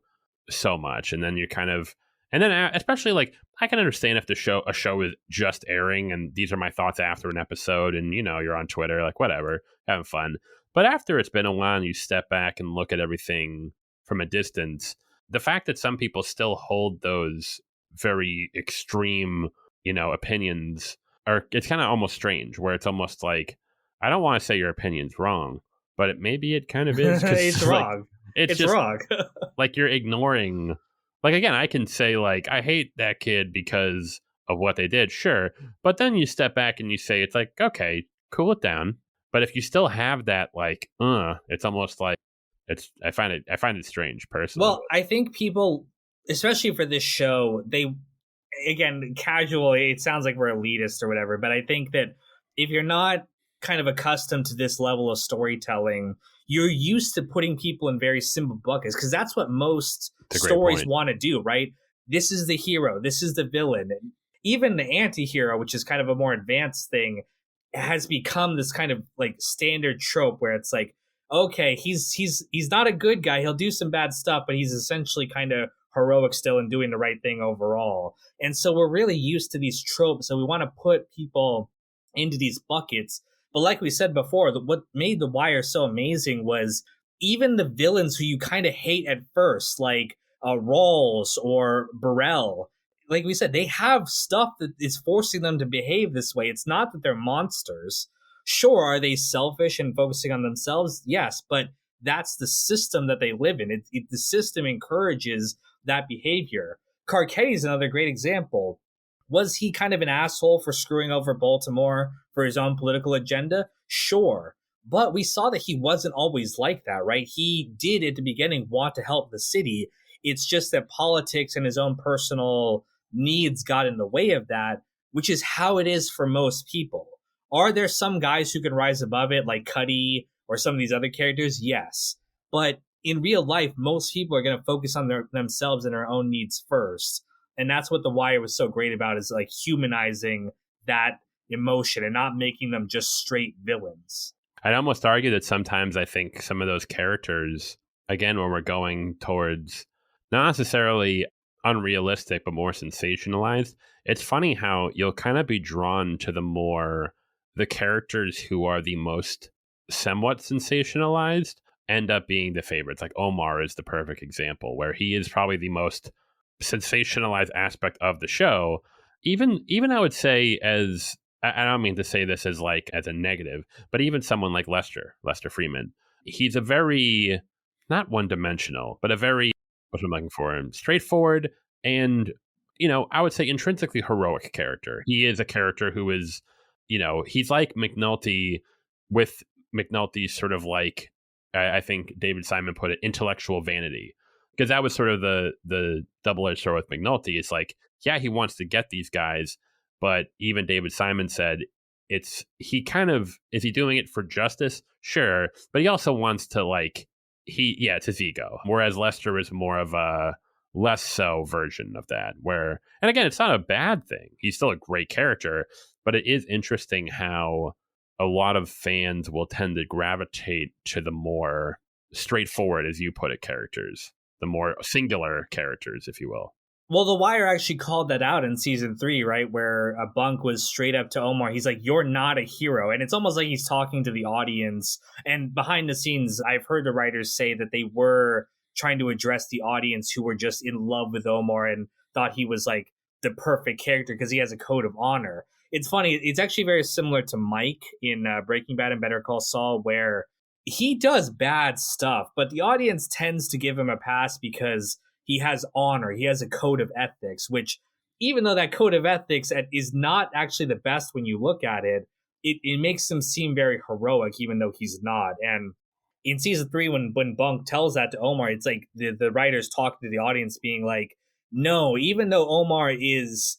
so much. And then you kind of, and then especially like, I can understand if a show is just airing and these are my thoughts after an episode and, you're on Twitter, like whatever, having fun. But after it's been a while and you step back and look at everything from a distance, the fact that some people still hold those very extreme, opinions it's kind of almost strange, where it's almost like, I don't want to say your opinion's wrong, but maybe it kind of is. It's like, wrong. It's just wrong. like you're ignoring, like, again, I can say like, I hate that kid because of what they did. Sure. But then you step back and you say, it's like, okay, cool it down. But if you still have that, like, it's almost like I find it strange personally. Well, I think people, especially for this show, they, again, casually, it sounds like we're elitist or whatever, but I think that if you're not kind of accustomed to this level of storytelling, you're used to putting people in very simple buckets, because that's what most stories want to do, right? This is the hero, this is the villain. Even the anti-hero, which is kind of a more advanced thing, has become this kind of like standard trope where it's like, okay, he's not a good guy, he'll do some bad stuff, but he's essentially kind of heroic still and doing the right thing overall. And so we're really used to these tropes, so we want to put people into these buckets. But like we said before, what made The Wire so amazing was even the villains who you kind of hate at first, like Rawls or Burrell, like we said, they have stuff that is forcing them to behave this way. It's not that they're monsters. Sure, are they selfish and focusing on themselves? Yes, but that's the system that they live in. The system encourages that behavior. Carcetti is another great example. Was he kind of an asshole for screwing over Baltimore for his own political agenda? Sure. But we saw that he wasn't always like that, right? He did at the beginning want to help the city. It's just that politics and his own personal needs got in the way of that, which is how it is for most people. Are there some guys who can rise above it, like Cuddy or some of these other characters? Yes. But in real life, most people are going to focus on themselves and their own needs first. And that's what The Wire was so great about, is like humanizing that emotion and not making them just straight villains. I'd almost argue that sometimes I think some of those characters, again, when we're going towards not necessarily unrealistic, but more sensationalized, it's funny how you'll kind of be drawn to the characters who are the most somewhat sensationalized end up being the favorites. Like Omar is the perfect example, where he is probably the most sensationalized aspect of the show. Even I would say, as I don't mean to say this as like as a negative, but even someone like Lester Freeman, he's a very, not one dimensional, but a very, what I'm looking for, him, straightforward and, I would say intrinsically heroic character. He is a character who is, he's like McNulty, with McNulty's sort of like, I think David Simon put it, intellectual vanity. Because that was sort of the double-edged sword with McNulty. It's like, yeah, he wants to get these guys, but even David Simon said, is he doing it for justice? Sure. But he also wants to it's his ego. Whereas Lester is more of a less so version of that, where, and again, it's not a bad thing. He's still a great character, but it is interesting how a lot of fans will tend to gravitate to the more straightforward, as you put it, characters, the more singular characters, if you will. Well, The Wire actually called that out in season 3, right? Where a Bunk was straight up to Omar. He's like, you're not a hero. And it's almost like he's talking to the audience. And behind the scenes, I've heard the writers say that they were trying to address the audience who were just in love with Omar and thought he was like the perfect character because he has a code of honor. It's funny. It's actually very similar to Mike in Breaking Bad and Better Call Saul, where he does bad stuff, but the audience tends to give him a pass because he has honor. He has a code of ethics, which, even though that code of ethics is not actually the best when you look at it, it makes him seem very heroic, even though he's not. And in season 3, when Bunk tells that to Omar, it's like the writers talking to the audience, being like, no, even though Omar is,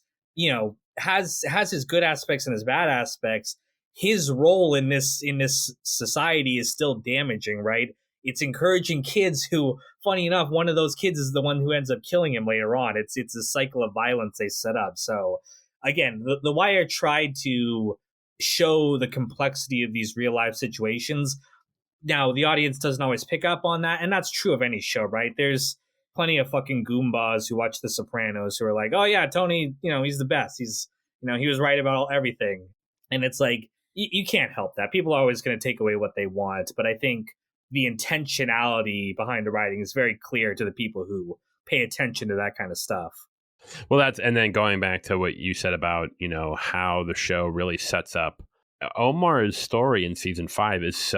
has his good aspects and his bad aspects, his role in this society is still damaging, right? It's encouraging kids who, funny enough, one of those kids is the one who ends up killing him later on. It's a cycle of violence they set up. So again, the Wire tried to show the complexity of these real life situations. Now, the audience doesn't always pick up on that, and that's true of any show, right? There's plenty of fucking goombas who watch The Sopranos who are like, oh yeah, Tony, he's the best. He was right about everything. And it's like, you can't help that. People are always going to take away what they want. But I think the intentionality behind the writing is very clear to the people who pay attention to that kind of stuff. Well, and then going back to what you said about, how the show really sets up Omar's story in season 5 is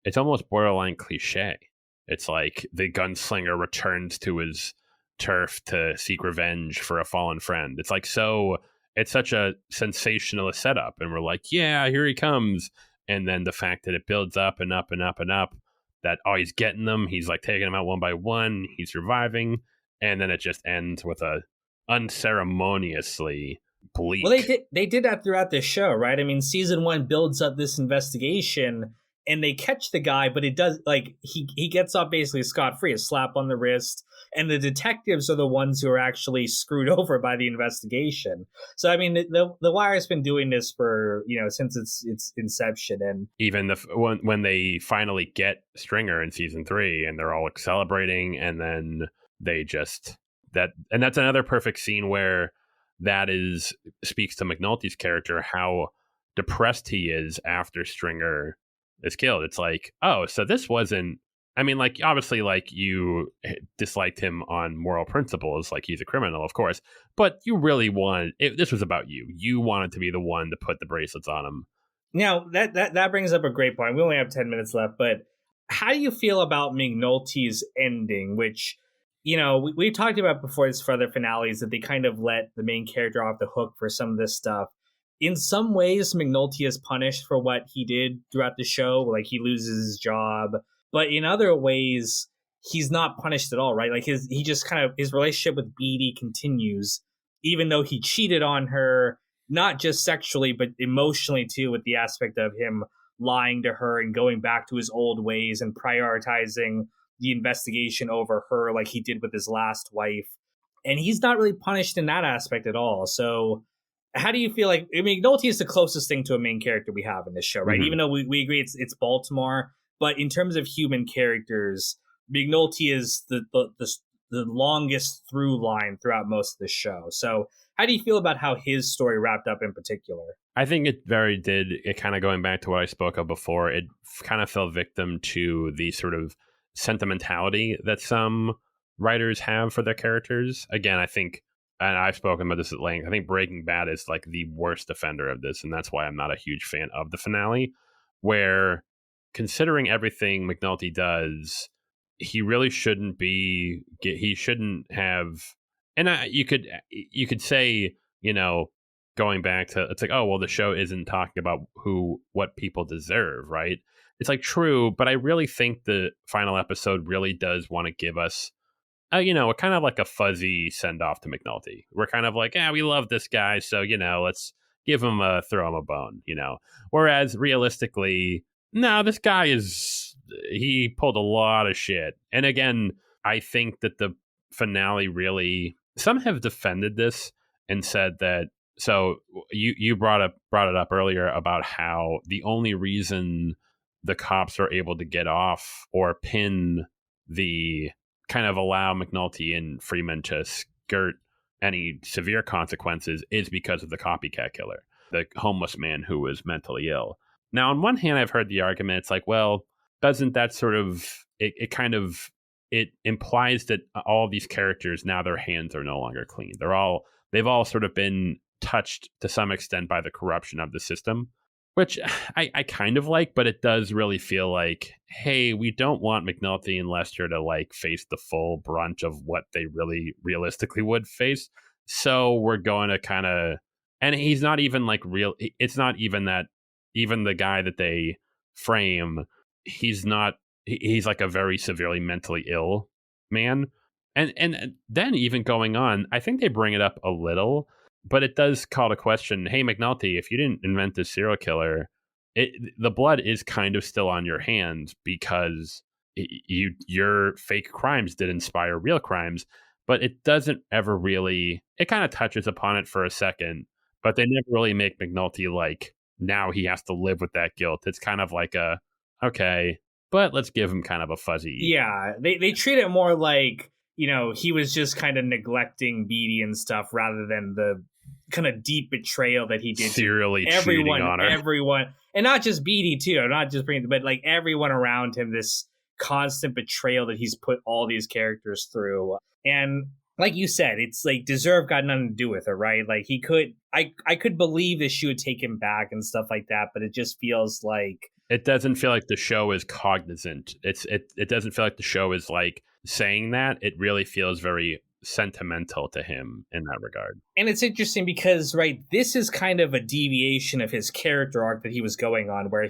it's almost borderline cliche. It's like the gunslinger returns to his turf to seek revenge for a fallen friend. It's like, it's such a sensationalist setup. And we're like, yeah, here he comes. And then the fact that it builds up and up and up and up, that, oh, he's getting them. He's like taking them out one by one. He's surviving. And then it just ends with a unceremoniously bleak. Well, they did that throughout the show, right? I mean, season 1 builds up this investigation, and they catch the guy, but it does, like, he gets off basically scot-free, a slap on the wrist, and the detectives are the ones who are actually screwed over by the investigation. So I mean, the Wire's been doing this for since its inception, and even when they finally get Stringer in season 3, and they're all celebrating, and then they just and that's another perfect scene where that speaks to McNulty's character, how depressed he is after Stringer is killed. It's like, oh, so this wasn't, I mean, like, obviously, like, you disliked him on moral principles, like he's a criminal, of course, but you really this was about you. You wanted to be the one to put the bracelets on him. Now, that brings up a great point. We only have 10 minutes left, but how do you feel about McNulty's ending, which, we talked about before this for other finales, that they kind of let the main character off the hook for some of this stuff. In some ways, McNulty is punished for what he did throughout the show. Like, he loses his job. But in other ways, he's not punished at all, right? Like, his relationship with Beatty continues, even though he cheated on her, not just sexually, but emotionally too, with the aspect of him lying to her and going back to his old ways and prioritizing the investigation over her, like he did with his last wife. And he's not really punished in that aspect at all. So how do you feel like, I mean, McNulty is the closest thing to a main character we have in this show, right? Mm-hmm. Even though we agree it's Baltimore, but in terms of human characters, McNulty is the longest through line throughout most of the show. So how do you feel about how his story wrapped up in particular? I think it kind of going back to what I spoke of before, it kind of fell victim to the sort of sentimentality that some writers have for their characters. Again, I think, and I've spoken about this at length, I think Breaking Bad is like the worst offender of this, and that's why I'm not a huge fan of the finale, where, considering everything McNulty does, he really shouldn't have, and you could say, going back to, it's like, oh, well, the show isn't talking about what people deserve, right? It's like, true, but I really think the final episode really does want to give us a kind of like a fuzzy send off to McNulty. We're kind of like, we love this guy, so let's throw him a bone, Whereas realistically, no, this guy he pulled a lot of shit. And again, I think that the finale really, some have defended this and said that, so you brought it up earlier about how the only reason the cops are able to get off or pin kind of allow McNulty and Freeman to skirt any severe consequences is because of the copycat killer, the homeless man who was mentally ill. Now, on one hand, I've heard the argument, it's like, well, doesn't that sort of, it implies that all these characters, now their hands are no longer clean. They've all sort of been touched to some extent by the corruption of the system, which I kind of like, but it does really feel like, hey, we don't want McNulty and Lester to like face the full brunt of what they really realistically would face. So we're going to kind of, and he's not even like real. It's not even that, even the guy that they frame he's not, he's like a very severely mentally ill man. And then even going on, I think they bring it up a little, but it does call to question, hey, McNulty, if you didn't invent this serial killer, the blood is kind of still on your hands because your fake crimes did inspire real crimes, but it doesn't ever really, it kind of touches upon it for a second, but they never really make McNulty like, now he has to live with that guilt. It's kind of like a, okay, but let's give him kind of a fuzzy. Yeah, they treat it more like, he was just kind of neglecting Beatty and stuff rather than the kind of deep betrayal that he did serially to everyone, cheating on her. everyone, and not just Beatty too. Not just bringing, but like everyone around him. This constant betrayal that he's put all these characters through, and like you said, it's like Deserve got nothing to do with it, right? Like he could, I could believe that she would take him back and stuff like that, but it just feels like it doesn't feel like the show is cognizant. It doesn't feel like the show is like saying that. It really feels very sentimental to him in that regard. And it's interesting because, right, this is kind of a deviation of his character arc that he was going on, where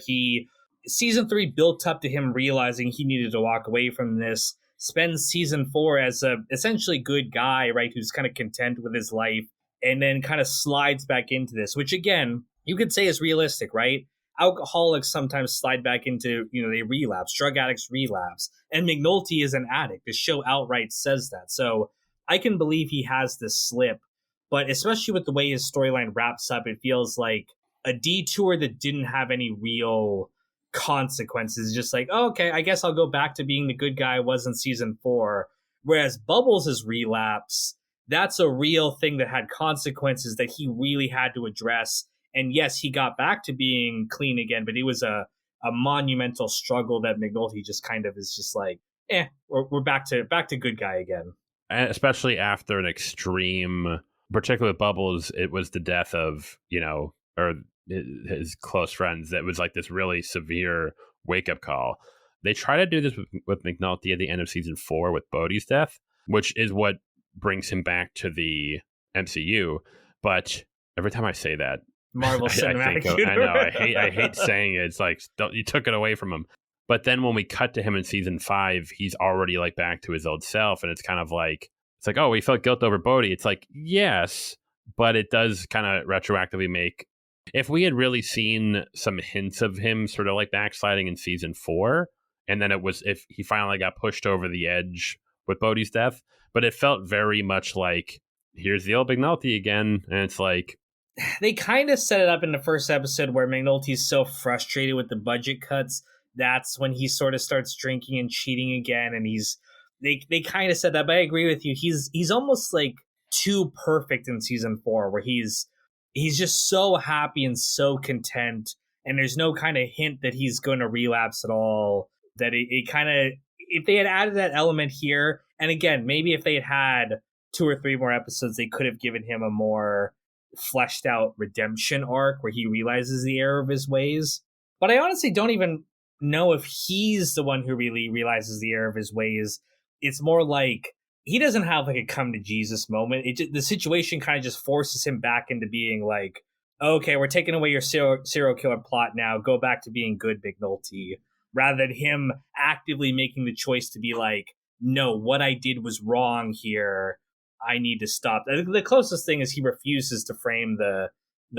season 3 built up to him realizing he needed to walk away from this, spends season 4 as a essentially good guy, right, who's kind of content with his life, and then kind of slides back into this, which again, you could say is realistic, right? Alcoholics sometimes slide back into, they relapse, drug addicts relapse, and McNulty is an addict. The show outright says that. So I can believe he has this slip, but especially with the way his storyline wraps up, it feels like a detour that didn't have any real consequences. Just like, oh, okay, I guess I'll go back to being the good guy I was in season 4. Whereas Bubbles' relapse, that's a real thing that had consequences that he really had to address. And yes, he got back to being clean again, but it was a monumental struggle that McNulty just kind of is just like, we're back to good guy again. Especially after an extreme, particularly with Bubbles, it was the death of, or his close friends. That was like this really severe wake-up call. They try to do this with McNulty at the end of season 4 with Bodhi's death, which is what brings him back to the MCU. But every time I say that, Marvel Cinematic Universe. I know. I hate saying it. It's like, you took it away from him. But then when we cut to him in season 5, he's already like back to his old self. And it's kind of like, oh, he felt guilt over Bodhi. It's like, yes, but it does kind of retroactively make, if we had really seen some hints of him sort of like backsliding in season 4, and then if he finally got pushed over the edge with Bodhi's death, but it felt very much like, here's the old McNulty again. And it's like, they kind of set it up in the first episode where McNulty's so frustrated with the budget cuts. That's when he sort of starts drinking and cheating again. And they kind of said that, but I agree with you. He's almost like too perfect in season 4, where he's just so happy and so content. And there's no kind of hint that he's going to relapse at all. That it kind of, if they had added that element here, and again, maybe if they had 2 or 3 more episodes, they could have given him a more fleshed out redemption arc where he realizes the error of his ways. But I honestly don't even know if he's the one who really realizes the error of his ways. It's more like he doesn't have like a come to Jesus moment. The situation kind of just forces him back into being like, okay, we're taking away your serial killer plot now. Go back to being good, McNulty. Rather than him actively making the choice to be like, no, what I did was wrong here. I need to stop. The closest thing is he refuses to frame the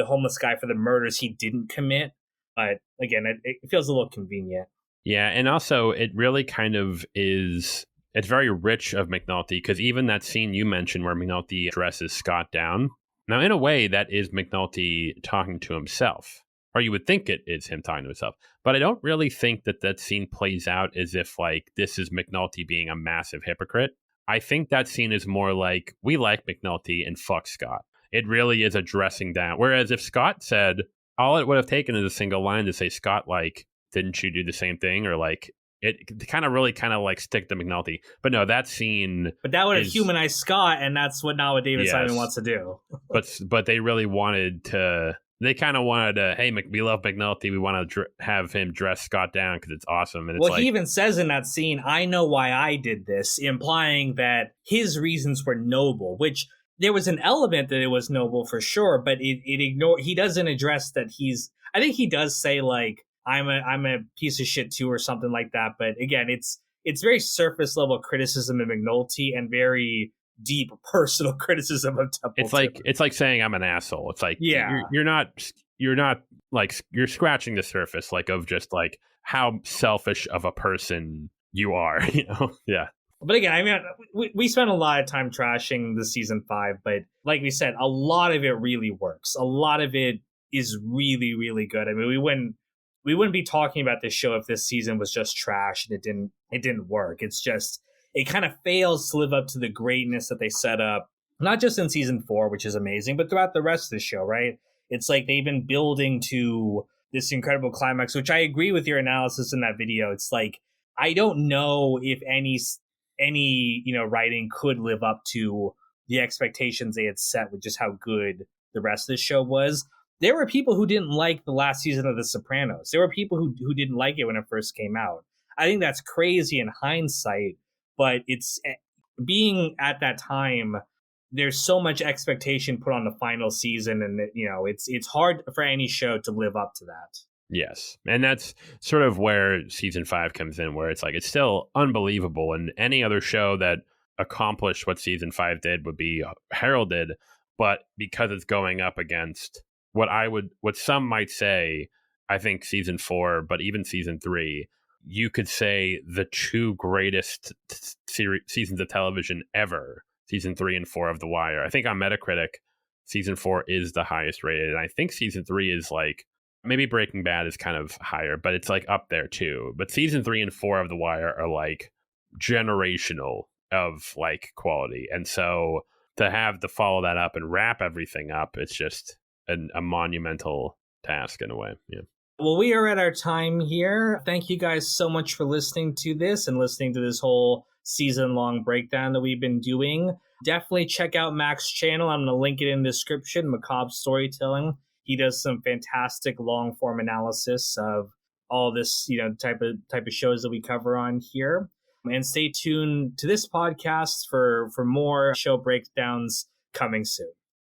homeless guy for the murders he didn't commit. But again, it feels a little convenient. Yeah, and also it really kind of is, it's very rich of McNulty, because even that scene you mentioned where McNulty dresses Scott down, now in a way that is McNulty talking to himself, or you would think it is him talking to himself. But I don't really think that scene plays out as if like this is McNulty being a massive hypocrite. I think that scene is more like, we like McNulty and fuck Scott. It really is a dressing down. Whereas if Scott said, all it would have taken is a single line to say, Scott, like, didn't you do the same thing? Or like, it kind of like stick to McNulty. But no, that scene. But that would have humanized Scott, and that's not what David Simon wants to do. but they really wanted to. They kind of wanted to, hey, we love McNulty. We want to have him dress Scott down because it's awesome. And it's he even says in that scene, I know why I did this, implying that his reasons were noble, which there was an element that it was noble for sure, but it ignored. He doesn't address that I think he does say, like, I'm a piece of shit too, or something like that. But again, it's very surface level criticism of McNulty and very deep personal criticism of Templeton. It's like saying I'm an asshole. It's like Yeah. you're not like you're scratching the surface like of just like how selfish of a person you are, you know? Yeah. But again, I mean, we spent a lot of time trashing the season 5, but like we said, a lot of it really works. A lot of it is really, really good. I mean, we wouldn't be talking about this show if this season was just trash and it didn't work. It's just it kind of fails to live up to the greatness that they set up, not just in season 4, which is amazing, but throughout the rest of the show, right? It's like they've been building to this incredible climax, which I agree with your analysis in that video. It's like I don't know if any writing could live up to the expectations they had set with just how good the rest of the show was. There were people who didn't like the last season of The Sopranos. There were people who didn't like it when it first came out. I think that's crazy in hindsight, but it's being at that time. There's so much expectation put on the final season, and it's hard for any show to live up to that. Yes. And that's sort of where season 5 comes in, where it's like it's still unbelievable. And any other show that accomplished what season 5 did would be heralded. But because it's going up against what some might say, I think season 4, but even season 3, you could say the two greatest seasons of television ever, season 3 and 4 of The Wire. I think on Metacritic, season 4 is the highest rated. And I think season 3 is like, maybe Breaking Bad is kind of higher, but it's like up there too. But season 3 and 4 of The Wire are like generational of like quality. And so to follow that up and wrap everything up, it's just a monumental task in a way. Yeah. Well, we are at our time here. Thank you guys so much for listening to this and listening to this whole season-long breakdown that we've been doing. Definitely check out Mac's channel. I'm going to link it in the description, Macabre Storytelling. He does some fantastic long-form analysis of all this, type of shows that we cover on here. And stay tuned to this podcast for more show breakdowns coming soon.